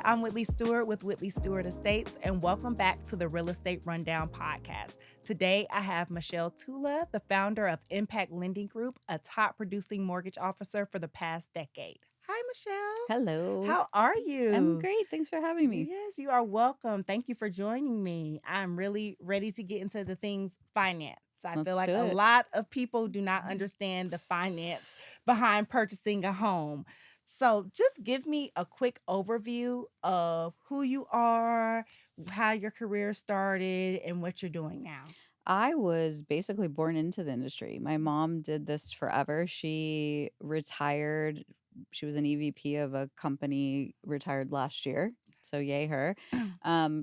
I'm Whitley Stewart with Whitley Stewart Estates, and welcome back to the Real Estate Rundown podcast. Today, I have Michelle Tula, the founder of Impact Lending Group, a top producing mortgage officer for the past decade. Hi, Michelle. Hello. How are I'm you? great. Thanks for having me. Yes, you are welcome. Thank you for joining me. I'm really ready to get into the things finance. I feel Let's like do a it. lot of people do not understand the finance behind purchasing a home. So, just give me a quick overview of who you are, how your career started, and what you're doing now. I was basically born into the industry. My mom did this forever. She retired. She was an EVP of a company, retired last year. So, yay, her.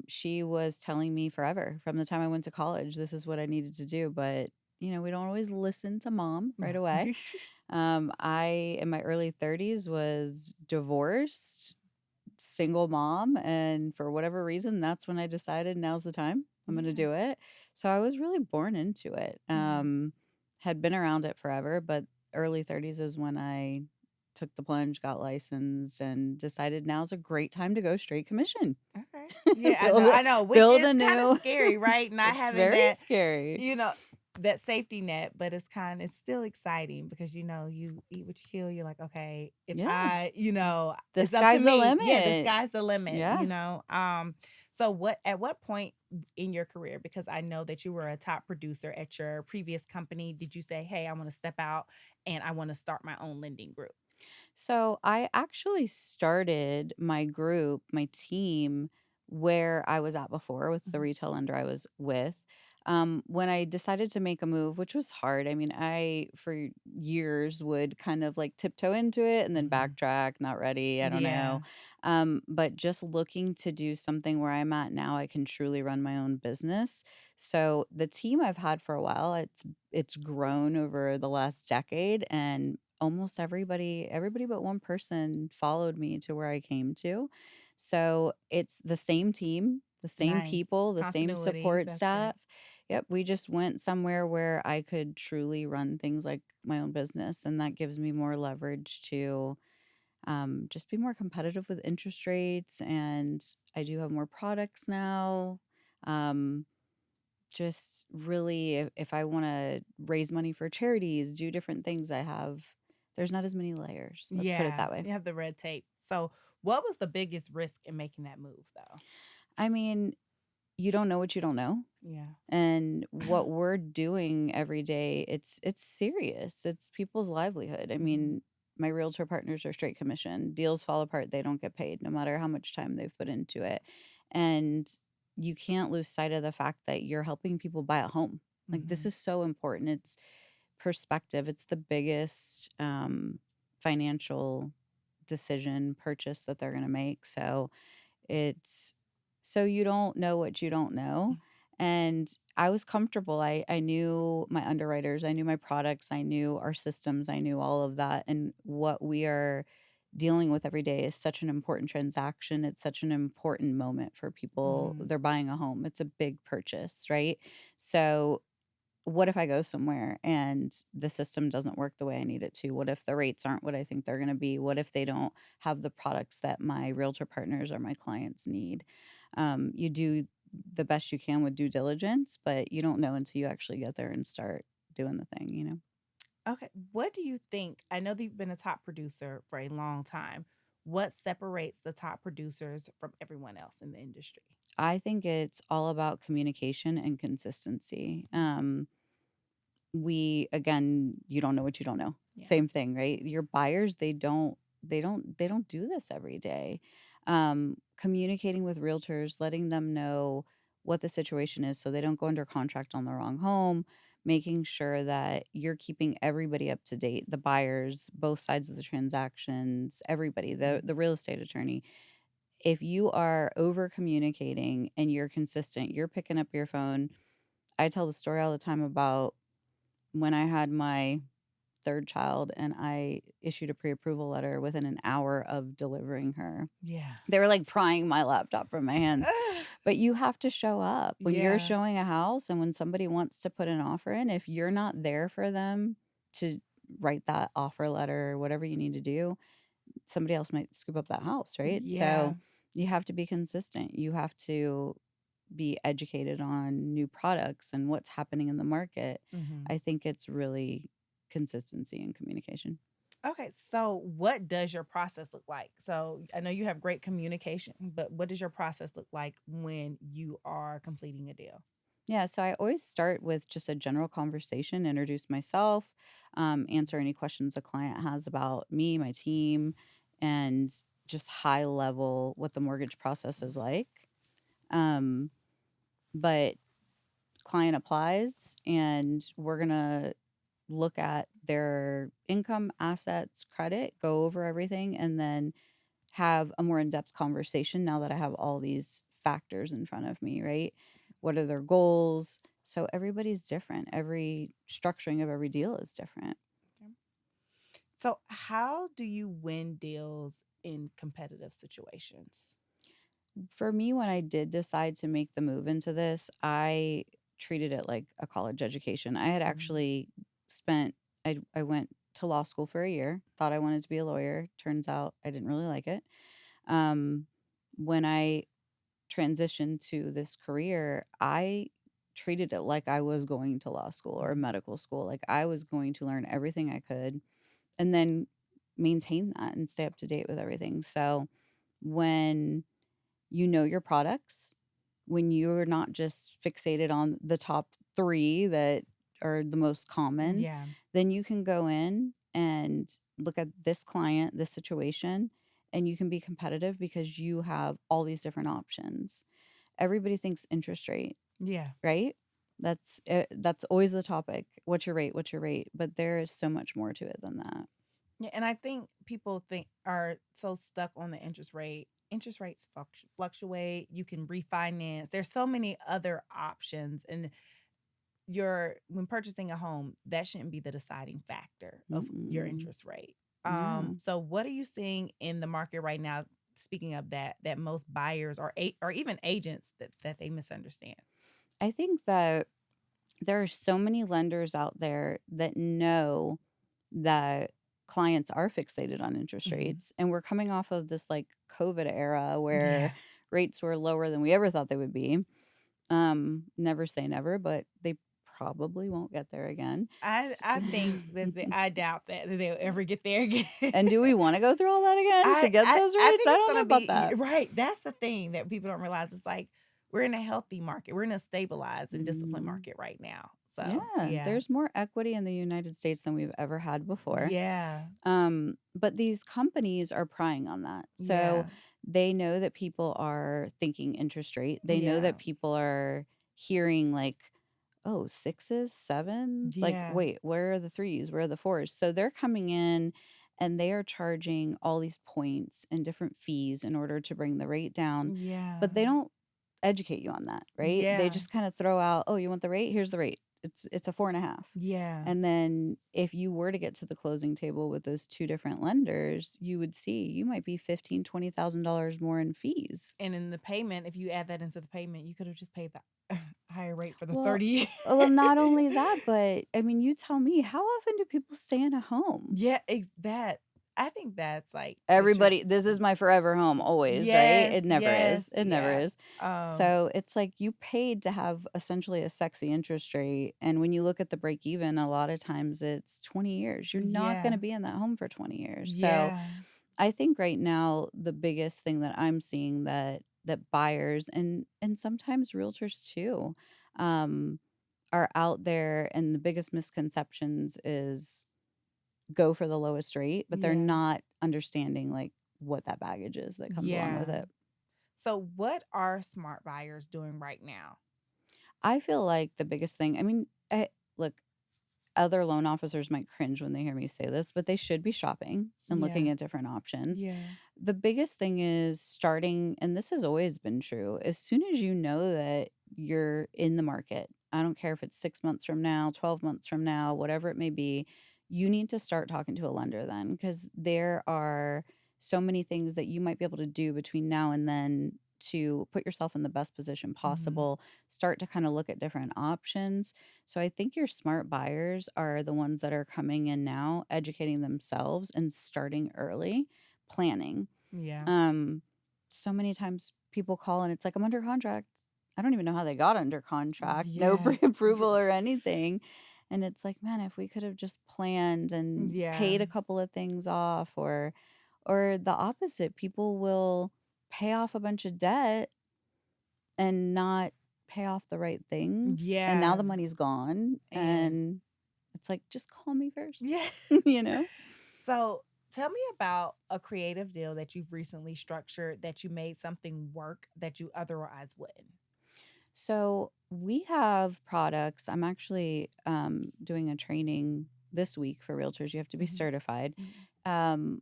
She was telling me forever from the time I went to college, this is what I needed to do. But, we don't always listen to mom right away. I, in my early 30s, was divorced, single mom. And for whatever reason, that's when I decided now's the time. I'm going to Yeah. do it. So I was really born into it. Nice. Had been around it forever, but early 30s is when I took the plunge, got licensed, and decided now's a great time to go straight commission. Okay. Yeah, I know. build, I know, which build is a kind of new. scary, right? Not It's having very that, scary. you know, that safety net, but it's still exciting because you eat what you kill. You're like, okay, if Yeah. The it's up to sky's the me. Yeah, the limit. sky's the limit, Yeah. So at what point in your career, because I know that you were a top producer at your previous company, did you say, hey, I want to step out and I want to start my own lending group? So I actually started my group, my team, where I was at before with the Mhm. retail lender I was with. When I decided to make a move, which was hard, I mean, I for years would kind of like tiptoe into it and then Mhm. backtrack, not ready, I don't know. Yeah. But just looking to do something where I'm at now, I can truly run my own business. So the team I've had for a while, it's grown over the last decade, and almost everybody but one person followed me to where I came to. So it's the same team, the same Nice. people, the same Continuity. support That's great. staff. Yep, we just went somewhere where I could truly run things like my own business, and that gives me more leverage to just be more competitive with interest rates. And I do have more products now. Um, just really, if I want to raise money for charities, do different things, there's not as many layers. Let's put it Yeah, that way. you have the red tape. So, what was the biggest risk in making that move, though? I mean, you don't know what you don't know. Yeah. And what we're doing every day, it's serious. It's people's livelihood. I Mhm. mean, my realtor partners are straight commission. Deals fall apart, they don't get paid, no matter how much time they've put into it. And you can't lose sight of the fact that you're helping people buy a home. Like, this Mhm. is so important. It's perspective. It's the biggest financial decision purchase that they're going to make. So it's so you don't know what you don't know. And I was comfortable. I knew my underwriters, I knew my products, I knew our systems, I knew all of that. And what we are dealing with every day is such an important transaction. It's such an important moment for people. Mhm. They're buying a home, it's a big purchase, right? So what if I go somewhere and the system doesn't work the way I need it to? What if the rates aren't what I think they're going to be? What if they don't have the products that my realtor partners or my clients need? You do the best you can with due diligence, but you don't know until you actually get there and start doing the thing. Okay. What do you think? I know that you've been a top producer for a long time. What separates the top producers from everyone else in the industry? I think it's all about communication and consistency. Again, you don't know what you don't know. Yeah. Same thing, right? Your buyers, they don't do this every day. Communicating with realtors, letting them know what the situation is so they don't go under contract on the wrong home, making sure that you're keeping everybody up to date, the buyers, both sides of the transactions, everybody, the Mhm. real estate attorney. If you are over communicating and you're consistent, you're picking up your phone. I tell the story all the time about when I had my third child and I issued a pre-approval letter within an hour of delivering her. Yeah. They were like prying my laptop from my hands. But you have to show up. When you're Yeah. showing a house and when somebody wants to put an offer in, if you're not there for them to write that offer letter or whatever you need to do, somebody else might scoop up that house, right? Yeah. So You have to be consistent. You have to be educated on new products and what's happening in the market. Hmm. I think it's really consistency and communication. Okay, so what does your process look like? So I know you have great communication, but what does your process look like when you are completing a deal? Yeah, so I always start with just a general conversation, introduce myself, answer any questions the client has about me, my team, and just high level what the mortgage process is like. Um, but client applies, and we're going to look at their income, assets, credit, go over everything, and then have a more in-depth conversation now that I have all these factors in front of me, right? What are their goals? So everybody's different. Every structuring of every deal is different. Okay. So how do you win deals in competitive situations? For me, when I did decide to make the move into this, I treated it like a college education. I had Mhm. actually spent, I went to law school for a year, thought I wanted to be a lawyer. Turns out I didn't really like it. Um, when I transitioned to this career, I treated it like I was going to law school or Mhm. medical school. Like I was going to learn everything I could and then maintain that and stay up to date with everything. So when you know your products, when you're not just fixated on the top three that are the most common, Yeah. then you can go in and look at this client, this situation, and you can be competitive because you have all these different options. Everybody thinks interest rate, Yeah. right? That's always the topic. What's your rate? What's your rate? But there is so much more to it than that. Yeah, and I think people think are so stuck on the interest rate. Interest rates fluctuate. You can refinance. There's so many other options, and your when purchasing a home, that shouldn't be the deciding factor of your Mm-mm. interest rate. Yeah. So what are you seeing in the market right now? Speaking of that, that most buyers or even agents that they misunderstand. I think that there are so many lenders out there that know that clients are fixated on interest Hmm. rates. And we're coming off of this like COVID era where Yeah, rates were lower than we ever thought they would be. Never say never, but they probably won't get there again. I think that I doubt that they'll ever get there again. And do we want to go through all that again to get those I rates? think I it's don't know gonna about be that. right. That's the thing that people don't realize. It's like we're in a healthy market. We're in a stabilized and disciplined Mhm. market right now. So Yeah, yeah, there's more equity in the United States than we've ever had before. yeah, But these companies are prying on that. So yeah, they know that people are thinking interest rate. They know yeah, that people are hearing like, oh, sixes, sevens. Like, yeah, wait, where are the threes? Where are the fours? So they're coming in and they are charging all these points and different fees in order to bring the rate down. yeah, But they don't educate you on that, right? They yeah, just kind of throw out, oh, you want the rate? Here's the rate. It's a 4.5. yeah. And then if you were to get to the closing table with those two different lenders, you would see you might be $15,000 to $20,000 more in fees. And in the payment, if you add that into the payment, you could have just paid the higher rate for the Well, 30. not only that, but I mean, you tell me, how often do people stay in a home? Yeah, that I think that's like the trick. Everybody, this is my forever home always, right? Yes, It never yes, is. It never yeah. is. Um, So it's like you paid to have essentially a sexy interest rate. And when you look at the break even, a lot of times it's 20 years. You're not going yeah, to be in that home for 20 years. So yeah, I think right now the biggest thing that I'm seeing that buyers and sometimes realtors too um, are out there, and the biggest misconceptions is go for the lowest rate, but they're yeah, not understanding like what that baggage is that comes along with yeah. it. So, what are smart buyers doing right now? I feel like the biggest thing, I mean, look, other loan officers might cringe when they hear me say this, but they should be shopping and Yeah, looking at different options. yeah, The biggest thing is starting, and this has always been true, as soon as you know that you're in the market, I don't care if it's 6 months from now, 12 months from now, whatever it may be, you need to start talking to a lender then because there are so many things that you might be able to do between now and then to put yourself in the best position mhm, possible, start to kind of look at different options. So I think your smart buyers are the ones that are coming in now, educating themselves and starting early, planning. yeah, Um, so many times people call and it's like, I'm under contract. I don't even know how they got under contract, no Yeah. pre-approval or anything. And it's like, man, if we could have just planned and Yeah. paid a couple of things off, or the opposite, people will pay off a bunch of debt and not pay off the right things. And now Yeah. the money's gone. And And it's like, just call me first, yeah. you know? So tell me about a creative deal that you've recently structured that you made something work that you otherwise wouldn't. So we have products. I'm actually doing a training this week for realtors. You have to be Mhm. certified. Mhm. Um,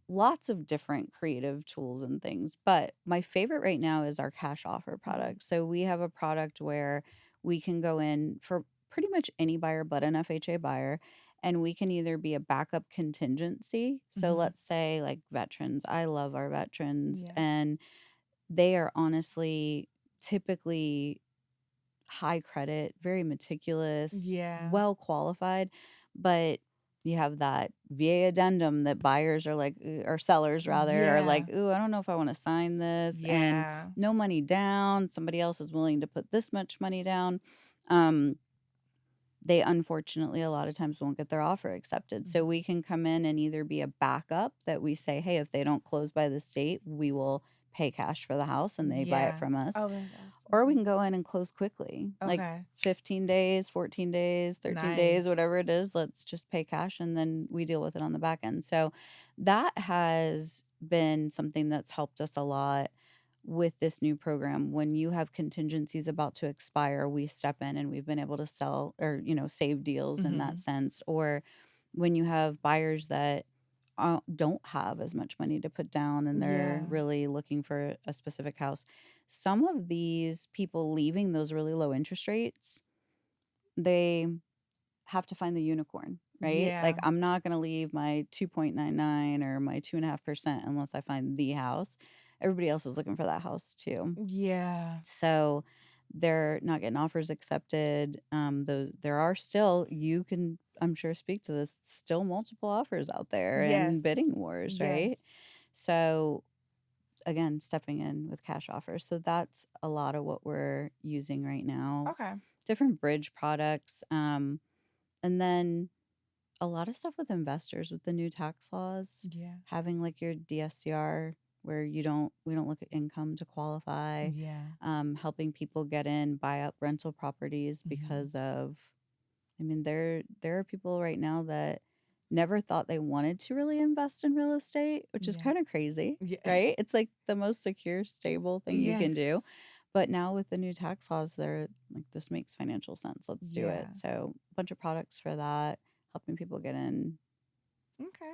Lots of different creative tools and things. But my favorite right now is our cash offer Mhm. product. So we have a product where we can go in for pretty much any buyer but an FHA buyer. And we can either be a backup contingency. So Mhm. let's say like veterans. I love our veterans. Yeah. And they are honestly typically high credit, very meticulous, Yeah. well qualified, but you have that VA addendum that buyers are like, or sellers rather, are Yeah. like, ooh, I don't know if I want to sign this, and Yeah. no money down. Somebody else is willing to put this much money down. Um, they unfortunately a lot of times won't get their offer accepted. So Mhm. we can come in and either be a backup that we say, hey, if they don't close by this date, we will pay cash for the house and they buy it Yeah. from us. Oh, that's awesome. Or we can go in and close quickly, like Okay. 15 days, 14 days, 13 days, Nice. whatever it is. Let's just pay cash and then we deal with it on the back end. So that has been something that's helped us a lot with this new program. When you have contingencies about to expire, we step in and we've been able to sell or, save deals in that Mhm. sense. Or when you have buyers that don't have as much money to put down and they're Yeah. really looking for a specific house. Some of these people leaving those really low interest rates, they have to find the unicorn, right? Like, Yeah. I'm not going to leave my 2.99 or my 2.5% unless I find the house. Everybody else is looking for that house too. Yeah. So they're not getting offers accepted. Those there are still, you can, I'm sure, speak to this, still multiple offers out there Yes. and bidding wars, Yes. right? So again, stepping in with cash offers. So that's a lot of what we're using right now. Okay. Different bridge products. And then a lot of stuff with investors with the new tax laws, Yeah. having like your DSCR where we don't look at income to qualify, Yeah. helping people get in, buy up rental properties Mhm. because of, I mean, there are people right now that never thought they wanted to really invest in real estate, which is Yeah. kind of crazy, Yeah. right? It's like the most secure, stable thing you Yes. can do. But now with the new tax laws, they're like, this makes financial sense. Let's do it. Yeah. So a bunch of products for that, helping people get in. Okay.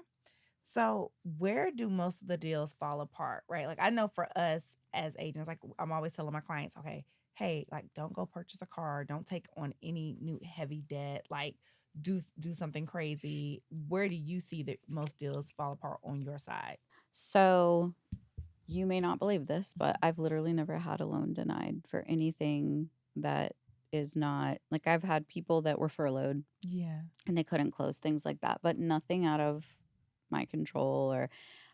So, where do most of the deals fall apart, right? Like, I know for us as agents, like, I'm always telling my clients, okay, hey, like, don't go purchase a car, don't take on any new heavy debt, like, do something crazy. Where do you see that most deals fall apart on your side? So you may not believe this, but I've literally never had a loan denied for anything that is not like, I've had people that were furloughed Yeah, and they couldn't close, things like that, but nothing out of my control. Or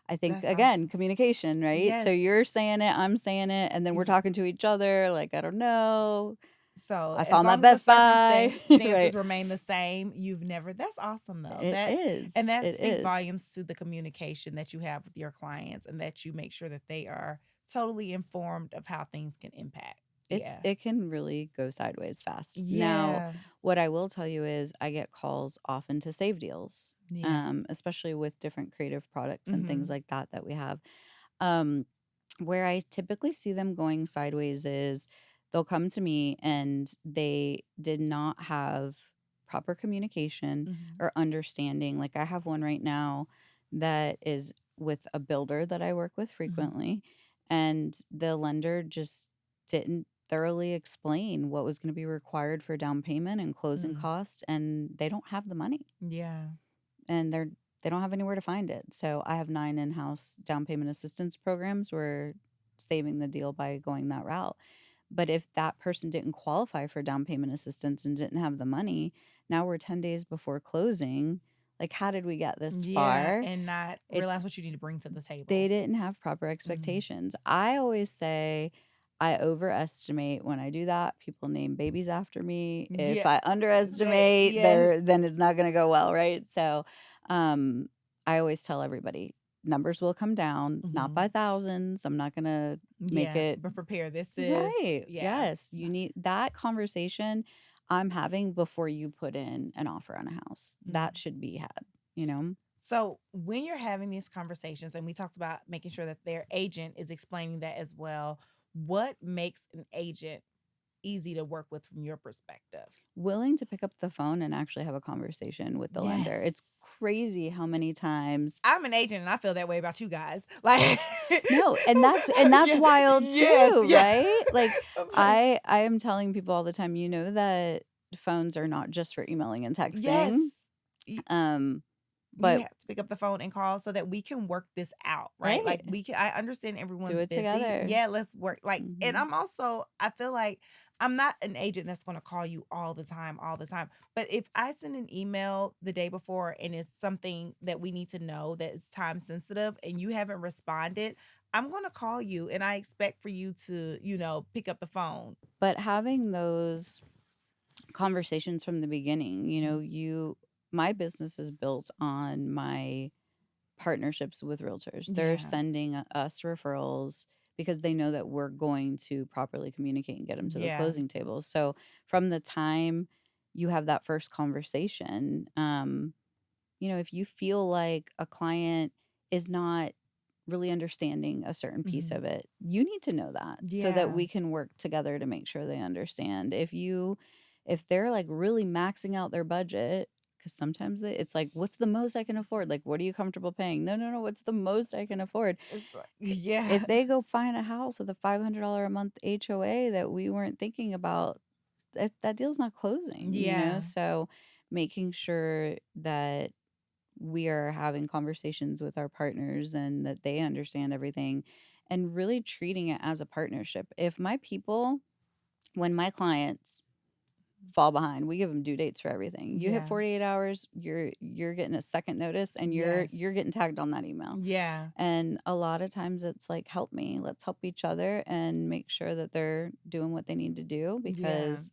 I think that's again, awesome. communication, right? So Yes. you're saying it, I'm saying it, and then we're y- talking to each other like, I don't know, So, I saw as them at long as the Best Buy. Right? circumstances remain the same, you've never, that's awesome though. It That, is. and that It speaks is. volumes to the communication that you have with your clients and that you make sure that they are totally informed of how things can impact. Yeah. It can really go sideways fast. Now, Yeah. what I will tell you is I get calls often to save deals, Yeah. especially with different creative products and things Mhm. like that that we have. Um, where I typically see them going sideways is they'll come to me and they did not have proper communication Mhm. or understanding. Like, I have one right now that is with a builder that I work with Mhm. frequently, and the lender just didn't thoroughly explain what was going to be required for down payment and closing Mm. costs, and they don't have the money Yeah. and they don't have anywhere to find it. So I have 9 in-house down payment assistance programs. We're saving the deal by going that route. But if that person didn't qualify for down payment assistance and didn't have the money, now we're 10 days before closing. Like, how did we get this Yeah, far? and not It's realize what you need to bring to the They table. didn't have proper Mhm. expectations. I always say I overestimate when I do that. People name babies after me. If Yeah, I underestimate, yeah. then it's not going to go well, right? So, um, I always tell everybody numbers will come down, not by Mhm. thousands. I'm not going to make Yeah, it but prepare. This is right. yeah. Yes, you need that conversation I'm having before you put in an offer on a house. Mm. That should be had, you know? So when you're having these conversations, and we talked about making sure that their agent is explaining that as well, what makes an agent easy to work with from your perspective? Willing to pick up the phone and actually have a conversation with the lender. Yes. It's crazy how many times I'm an agent and I feel that way about you guys. Like no, and that's yeah, wild yes, too, yeah. right? Like I'm like, I am telling people all the time, you know that phones are not just for emailing and yes. texting. y- Um You but have to pick up the phone and call so that we can work this out, right? right, Like I understand do everyone's it busy. together. Yeah, let's work. Like, and Mhm. I'm also, I feel like I'm not an agent that's going to call you all the time. But if I send an email the day before and it's something that we need to know that it's time sensitive and you haven't responded, I'm going to call you and I expect for you to, pick up the phone. But having those conversations from the beginning, Mhm. my business is built on my partnerships with realtors. They're Yeah. sending us referrals because they know that we're going to properly communicate and get them to the Yeah. closing table. So from the time you have that first conversation, if you feel like a client is not really understanding a certain piece Mhm. of it, you need to know that so that Yeah. we can work together to make sure they understand. If they're like really maxing out their budget, because sometimes it's like, what's the most I can afford? Like, what are you comfortable paying? No, no, no. What's the most I can afford? It's like, If yeah. they go find a house with a $500 a month HOA that we weren't thinking about, that deal's not closing. Yeah. So making sure that we are having conversations with our partners and that they understand everything and really treating it as a partnership. When my clients fall behind, we give them due dates for everything. You hit Yeah. 48 hours, you're getting a second notice and Yes. you're getting tagged on that email. Yeah. And a lot of times it's like, help me, let's help each other and make sure that they're doing what they need to do Yeah. because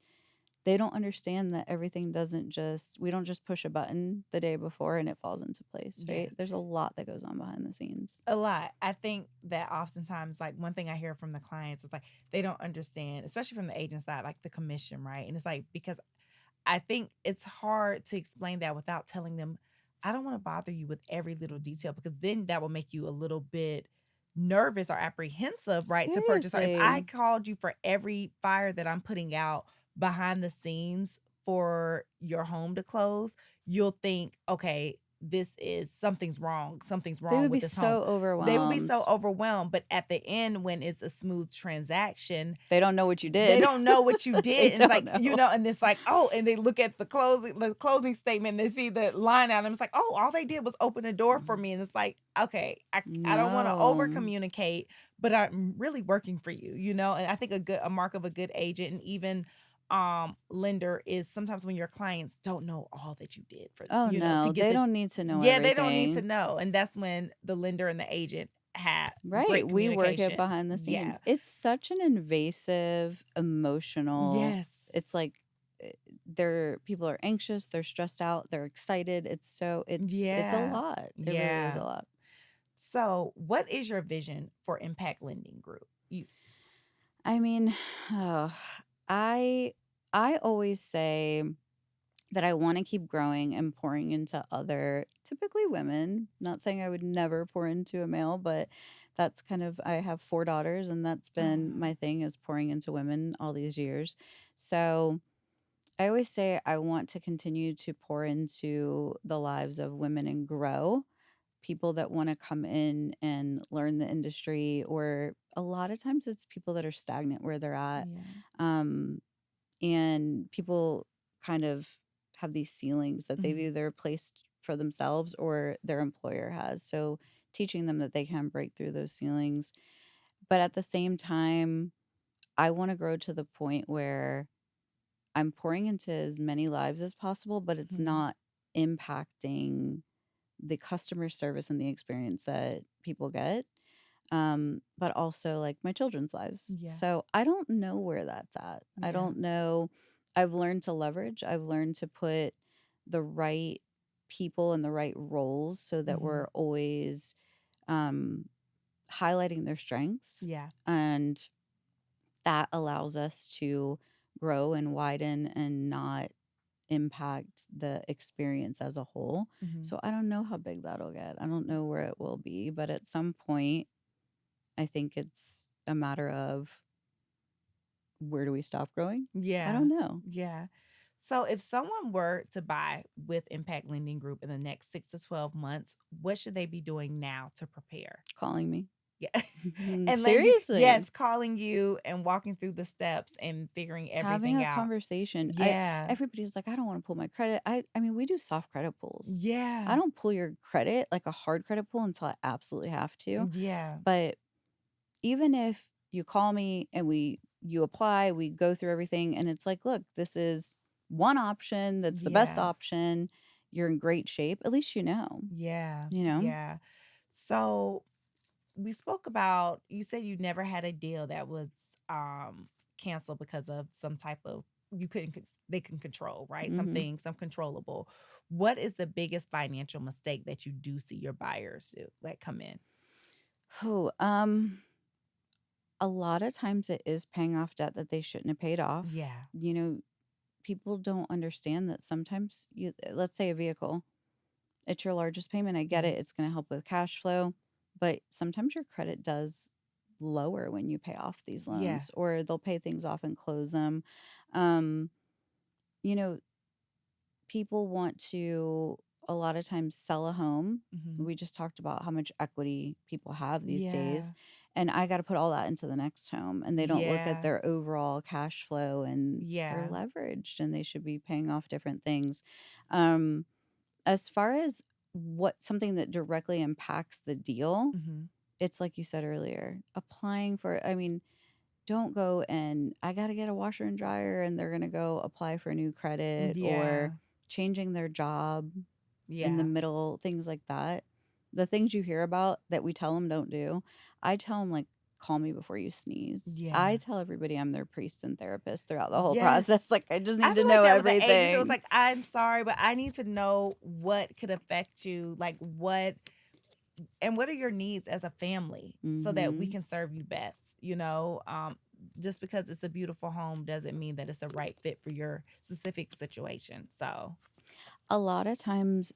they don't understand that everything doesn't just we don't just push a button the day before and it falls into place, right? Yes. There's a lot that goes on behind the scenes. A lot. I think that oftentimes, like, one thing I hear from the clients is like they don't understand, especially from the agent side, like the commission, right? And it's like, because I think it's hard to explain that without telling them, I don't want to bother you with every little detail because then that will make you a little bit nervous or apprehensive, right? To purchase. Or if I Seriously. called you for every fire that I'm putting out behind the scenes for your home to close, you'll think, okay, this is something's They wrong would be with this home. so They would be so overwhelmed. overwhelmed. But at the end, when it's a smooth transaction, They don't know what you they did. don't know what you They did. And it's don't like, know. and it's like, oh, and they look at the closing statement, and they see the line out, and it's like, oh, all they did was open the door for me. And it's like, okay, I don't want to over No. communicate, but I'm really working for you. And I think a mark of a good agent and even lender is sometimes when your clients don't know all that you did for Oh to no, get they the don't need to know yeah, they don't need to everything. know. And that's when the lender and the agent have Right. great We work it communication. behind the Yeah. scenes. It's such an invasive, emotional, Yes. it's like people are anxious, they're stressed out, they're excited. It's a Yeah. lot. It really is a Yeah. lot. So, what is your vision for Impact Lending Group? You I mean, oh, I I always say that I want to keep growing and pouring into other, typically women. Not saying I would never pour into a male, but that's kind of, I have 4 daughters and that's been Oh, my thing, is pouring into women all these years. So I always say I want to continue to pour into the lives of women and grow people that want to come in and learn the industry, or a lot of times it's people that are stagnant where they're at. yeah. Um, and people kind of have these ceilings that they've Mhm. either placed for themselves or their employer has. So teaching them that they can break through those ceilings. But at the same time, I want to grow to the point where I'm pouring into as many lives as possible, but it's Mhm. not. impacting the customer service and the experience that people get, but also like my children's lives. Yeah. So I don't know where that's at. I Yeah. don't know. I've learned to leverage. I've learned to put the right people in the right roles so that Mhm. we're always um, highlighting their strengths, Yeah. and that allows us to grow and widen and not impact the experience as a whole. Mhm. So I don't know how big that'll get. I don't know where it will be, but at some point, I think it's a matter of where do we stop growing? I Yeah. don't know. Yeah. So if someone were to buy with Impact Lending Group in the next 6 to 12 months, what should they be doing now to prepare? Calling me. Yeah. And letting you, Seriously. yes, calling you and walking through the steps and figuring Having everything a out. conversation. Yeah. Everybody's like, I don't want to pull my credit. I mean, we do soft credit pulls. I Yeah. don't pull your credit like a hard credit pull until I absolutely have to. Yeah. But even if you call me and you apply, we go through everything and it's like, look, this is one option that's the best Yeah. option. You're in great shape. At least you know, Yeah. you know? Yeah. So we spoke about, you said you never had a deal that was canceled because of some type of, you couldn't they can control, right? Hmm. Something, some controllable. What is the biggest financial mistake that you do see your buyers do that come in? Oh, a lot of times it is paying off debt that they shouldn't have paid off. Yeah. You know, people don't understand that sometimes let's say a vehicle, it's your largest payment. I get Mhm. it. It's going to help with cash flow, but sometimes your credit does lower when you pay off these Yeah. loans, or they'll pay things off and close them. Um, you know, people want to a lot of times sell a home. Hmm. We just talked about how much equity people have these days. Yeah. And I got to put all that into the next home. And they don't look at Yeah. their overall cash flow, and they're Yeah. leveraged and they should be paying off different things. Um, as far as what something that directly impacts the deal, Hmm. it's like you said earlier, applying for, I mean, don't go and I got to get a washer and dryer and they're going to go apply for a new credit, or Yeah. changing their job in the Yeah. middle, things like that. The things you hear about that we tell them don't do, I tell them, like, call me before you sneeze. I Yeah. tell everybody I'm their priest and therapist throughout the whole Yes. process. Like, I just I need to feel like know that with the agent. So it's everything. like, I'm sorry, but I need to know what could affect you. Like what, and what are your needs as a family so that we Hmm. can serve you best, you know? Just because it's a beautiful home doesn't mean that it's the right fit for your specific situation. So A lot of times,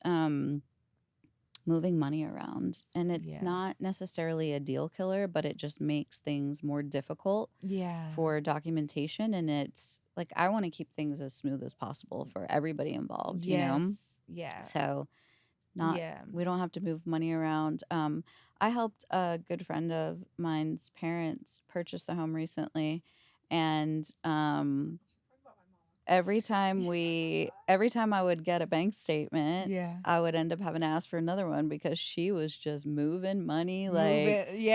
moving money around, and it's yeah. not necessarily a deal killer, but it just makes things more difficult Yeah. for documentation. And it's like, I want to keep things as smooth as possible for everybody involved, you Yes. know? Yeah. So, not, Yeah. we don't have to move money around. I helped a good friend of mine's parents purchase a home recently, and every time I would get a bank statement, Yeah. I would end up having to ask for another one because she was just moving money Move like it. she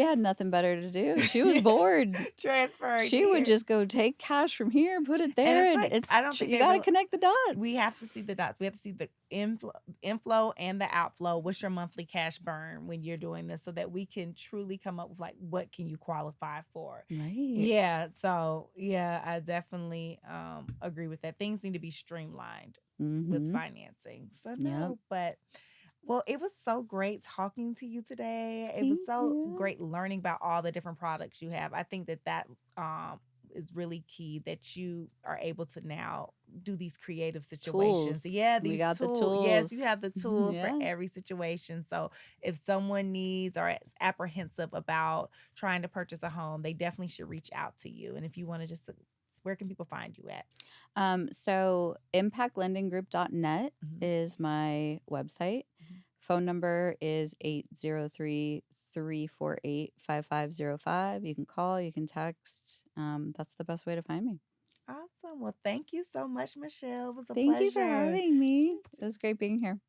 had Yes. nothing better to do. She was Yeah. bored. Transferring She would here. just go take cash from here and put it And there, it's and like, I don't think you they got to real, connect the we dots. have to see the dots. We have to see the inflow and the outflow. What's your monthly cash burn when you're doing this so that we can truly come up with like what can you qualify for? Right. Yeah. So yeah, I definitely agree with that. Things need to be streamlined with Mm-hmm. financing. So Yep. no, but well, it was so great talking to you today. It was Thank so you. great learning about all the different products you have. I think that is really key that you are able to now do these creative situations. Tools. Yeah, We these got the tools. Yes, you tools. have the tools for Yeah. every situation. So if someone needs or is apprehensive about trying to purchase a home, they definitely should reach out to you. And if you want to just, where can people find you at? So impactlendinggroup.net Mhm. is my website. Mhm. Phone number is 803-348-5505. You can call, you can text. That's the best way to find me. Awesome. Well, thank you so much, Michelle. It was a Thank you for pleasure. having me. It was great being here.